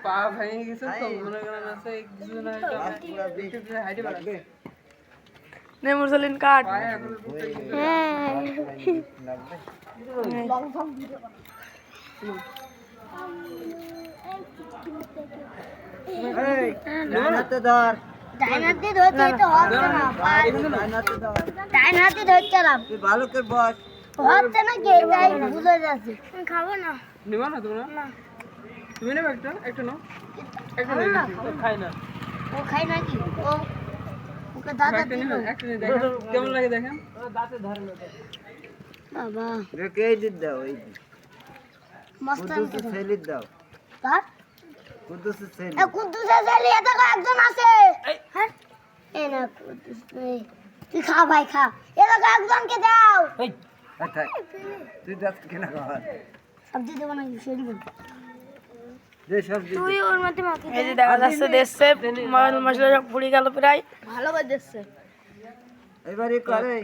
পা ভেঙে গেছে তো মনে করেন আছে কিছুদিন হয়তো হাইটে বাড়াবে নে মুরসালিন কাট পায়ে এখন ডাইনাতে ধর ডাইনাতে ধরতে তো হচ্ছে না ডাইনাতে ধর ডাইনাতে ধরতে না তুই ভালো করে বস হচ্ছে না কে তাই বুঝে যাচ্ছে আমি খাবো না নিবা না তোমরা না তুমি নেবে একটা নাও একটা খাবো নেবে না, খাই না ও খাই নাকি ও ওকে দাদা একটা দিল নেবে একটা নেবে দেখেন কেমন লাগে দেখেন বাবা রেখে এই দিন দাও এই দিন মস্ত কুদ্দুসের ছেলির দাও তার কুদ্দুসের ছেলি এ কুদ্দুসে ছেলে এটা একজন আছে হ্যাঁ এ না কুদ্দুস এই, তুই খা ভাই খা এটা একজনকে দাও আচ্ছা তুই দাস কেনা কর সবজি দেবো না সেরি যে সবজি তুই ওর মধ্যে মাখি এই যে দেখা যাচ্ছে দেশে মশলা সব পুড়ে গেল প্রায় ভালো করে দিচ্ছে এবারে করে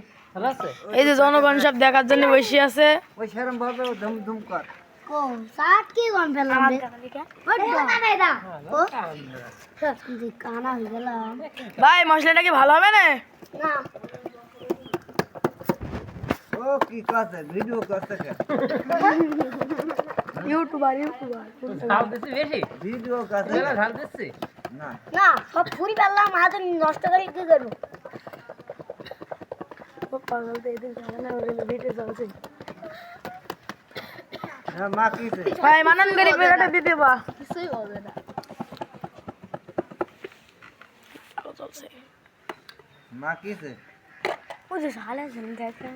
এই যে জনগণ সব দেখার জন্য বসে আছে ওই সেরম ভাবে ধুম ধুম কর কো সাত কি গন ফেললাম রে ওই না এটা ও দি কানা হয়ে গেলাম ভাই মশলাটা কি ভালো হবে না না ও কি করছে ভিডিও করছে কে ইউটিউবার ভিডিও করছে না না সব ফুরি ফেললাম হাত নষ্ট করে কি করব হ্যাঁ মা কিছে ভাই মানন করে পেটাটা দিতে বা কিছুই হবে না মা কিছে ওই যে সালে শুন দেখতে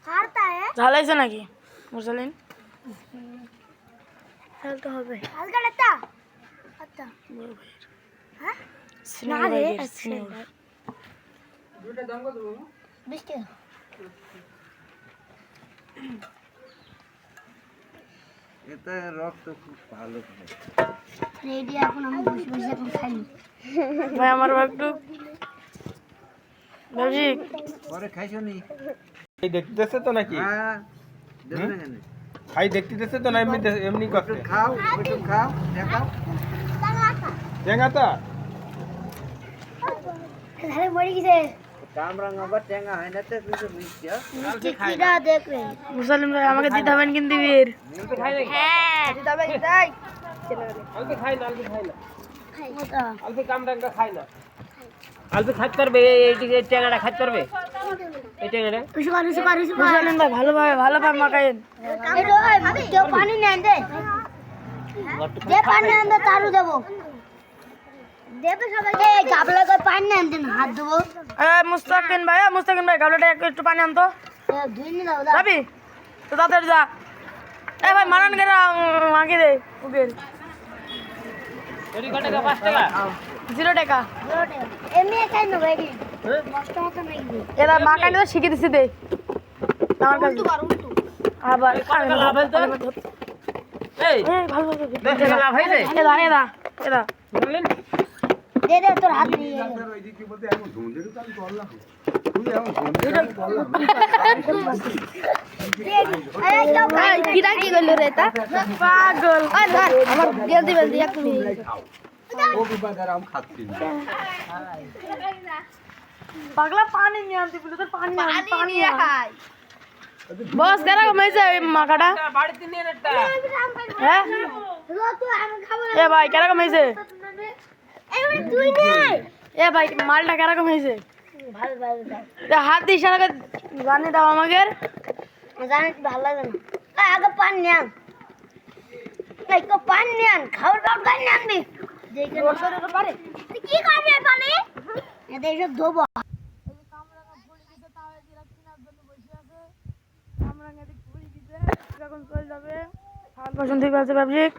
হারতা है ঝালাইছে নাকি মুরসালিন হালকা হবে হালকা লাগতা আচ্ছা হ্যাঁ না রে দুইটা দাম কত বলো 20 টাকা এটা রক্ত খুব ভালো খায় রেডি এখন আমি বসে বসে এখন খাই ভাই আমার একটু ভাবছি পরে খাইছো নি এই দেখতেছে তো নাকি হ্যাঁ দেখবে কেন খাই দেখতেছে তো না এমনি এমনি করতে খাও একটু খাও দেখাও টেঙ্গাতা আরে মরে গেছে কামরাং আবার টেঙ্গা হয় না তো কিন্তু মিষ্টি মিষ্টি কিরা দেখবে মুরসালিন ভাই আমাকে দিতে হবেন কিন্তু বীর হ্যাঁ দিদা ভাই তাই আলবে খাই না আলবে খাই না মোটা আলবে কামরাঙ্গা খাই না আলবে খাইতে পারবে এই টেঙ্গাটা খাইতে পারবে এই টেঙ্গাটা সুগার মুরসালিন ভাই ভালোভাবে মাখাইন এই ওই কেউ পানি নেন দে দে পানি নেন দে তারু দেবো দেবে সবাই এই গাবলা করে পানি নেন দেন হাত দেবো মুস্তাকিন ভাই গাবলাটা একটু পানি আনতো ধুই নি দাও দা যাবি তো তাড়াতাড়ি যা এ ভাই মানন করে মাগি দে উগের এরি কত টাকা 5 টাকা 0 টাকা এমনি খাই না ভাই মস্ত মতো নাই এরা মাখানি তো শিখে দিছি দে আমার কাছে আবার লাভ হইতো এই ভালো 10 টাকা লাভ হইছে এরা বুঝলেন দে দে তোর হাত দিয়ে কিরা কি গেল রে তা পাগল আমার জলদি জলদি এক মিনিট পাগলা পানি নিয়ে আনতে বলে তোর পানি খাই বস কেন কমাইছে ওই মাখাটা বাড়িতে নিয়ে একটা হ্যাঁ তো আমি খাবো এ ভাই কেন কমাইছে এই তুই নে এ ভাই মালটা কেন কমাইছে ভালো ভালো হাত দিয়ে ইশারা করে জানি দাও আমাকে জানি ভালো লাগে না আগে পান নেন এই তো পান নেন খাবার খাবার পান নেন নি দেখে বছরের পারে কি করবে পানি এদের সব ধোবো এখন চলে যাবে 7% থেকে আছে ব্যবসায়িক